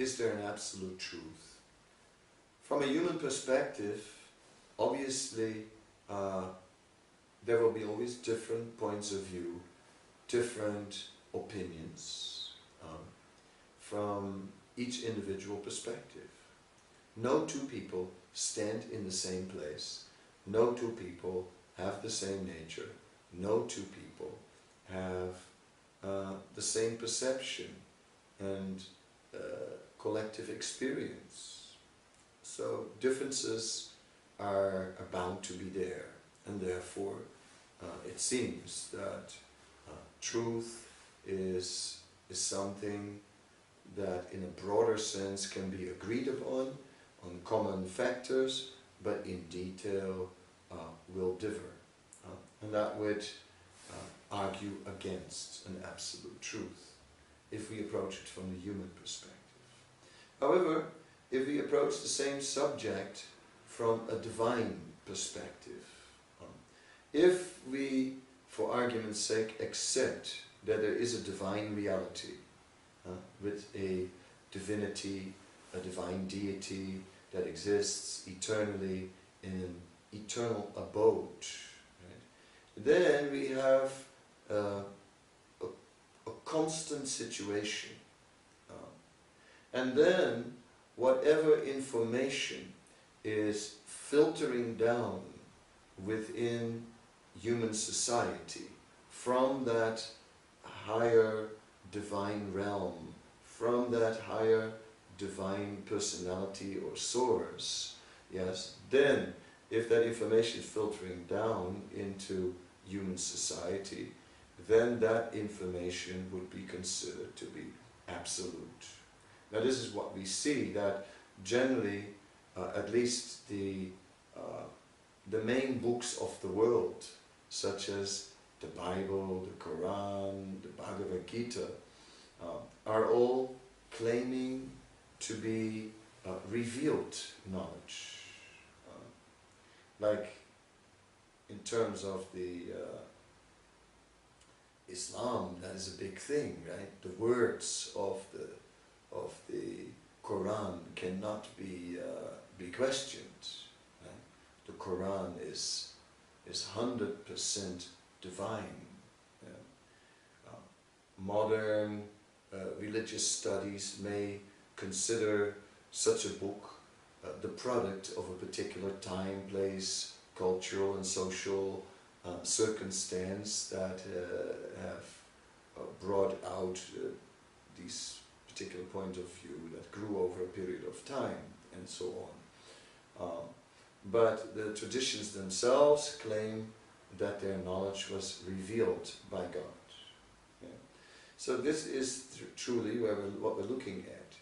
is there an absolute truth? From a human perspective, obviously, there will be always different points of view, different opinions from each individual perspective. No two people stand in the same place. No two people have the same nature. No two people have the same perception and collective experience. So differences are bound to be there, and therefore it seems that truth is something that in a broader sense can be agreed upon on common factors, but in detail will differ. And that would argue against an absolute truth if we approach it from the human perspective. However, if we approach the same subject from a divine perspective, if we, for argument's sake, accept that there is a divine reality with a divinity, a divine deity that exists eternally in an eternal abode, right? Then we have a constant situation. And then whatever information is filtering down within human society from that higher divine realm, from that higher divine personality or source, yes, then if that information is filtering down into human society, then that information would be considered to be absolute. Now this is what we see, that generally, at least the main books of the world, such as the Bible, the Quran, the Bhagavad Gita, are all claiming to be revealed knowledge. Like in terms of the Islam, that is a big thing, right? The words of the Quran cannot be questioned. Right? The Quran is 100% divine. Yeah? Modern religious studies may consider such a book the product of a particular time, place, cultural and social circumstance that have brought out these particular point of view that grew over a period of time, and so on. But the traditions themselves claim that their knowledge was revealed by God. Yeah. So this is truly what we're looking at.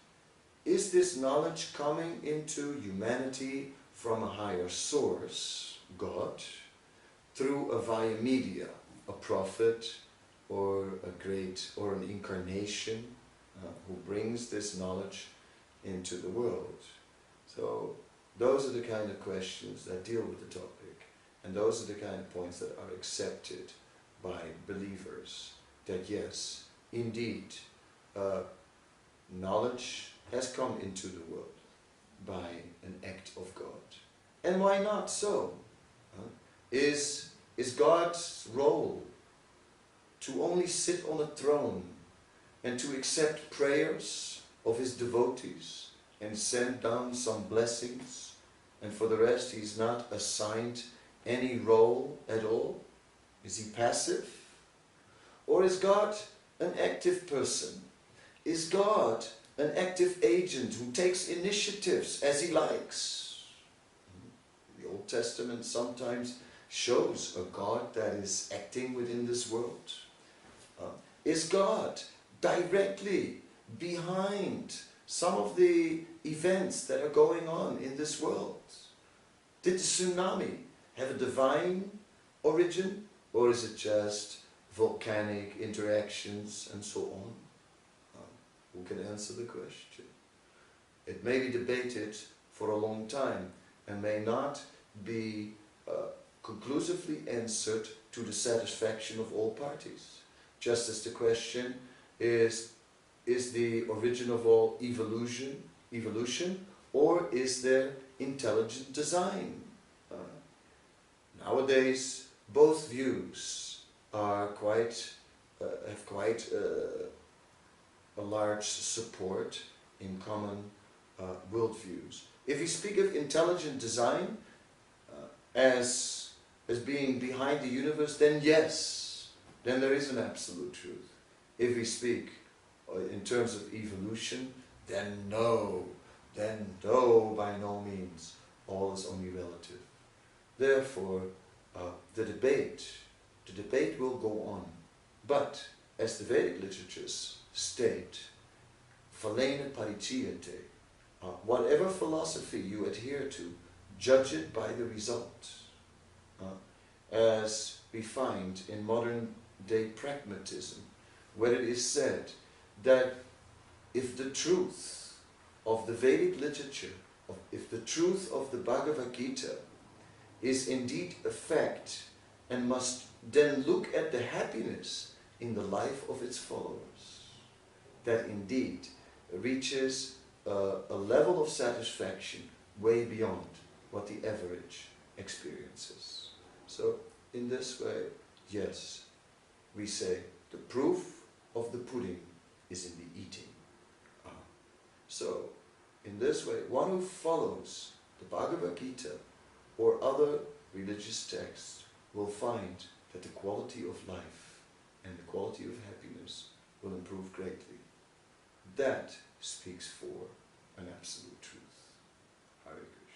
Is this knowledge coming into humanity from a higher source, God, through a via media, a prophet or an incarnation who brings this knowledge into the world? So those are the kind of questions that deal with the topic, and those are the kind of points that are accepted by believers, that yes, indeed, knowledge has come into the world by an act of God. And why not so? Is God's role to only sit on a throne and to accept prayers of his devotees and send down some blessings, and for the rest he's not assigned any role at all? Is he passive? Or is God an active person? Is God an active agent who takes initiatives as he likes? The Old Testament sometimes shows a God that is acting within this world. Is God directly behind some of the events that are going on in this world? Did the tsunami have a divine origin, or is it just volcanic interactions and so on? Who can answer the question? It may be debated for a long time and may not be conclusively answered to the satisfaction of all parties. Just as the question is is the origin of all evolution, or is there intelligent design? Nowadays, both views are have quite a large support in common worldviews. If we speak of intelligent design as being behind the universe, then yes, then there is an absolute truth. If we speak in terms of evolution, then no, by no means, all is only relative. Therefore, the debate will go on. But, as the Vedic literatures state, phalena pariciyate, whatever philosophy you adhere to, judge it by the result. As we find in modern day pragmatism, where it is said that if the truth of the Vedic literature, if the truth of the Bhagavad Gita is indeed a fact and must then look at the happiness in the life of its followers, that indeed reaches a level of satisfaction way beyond what the average experiences. So, in this way, yes, we say the proof of the pudding is in the eating. So, in this way, one who follows the Bhagavad Gita or other religious texts will find that the quality of life and the quality of happiness will improve greatly. That speaks for an absolute truth. Hare Krishna.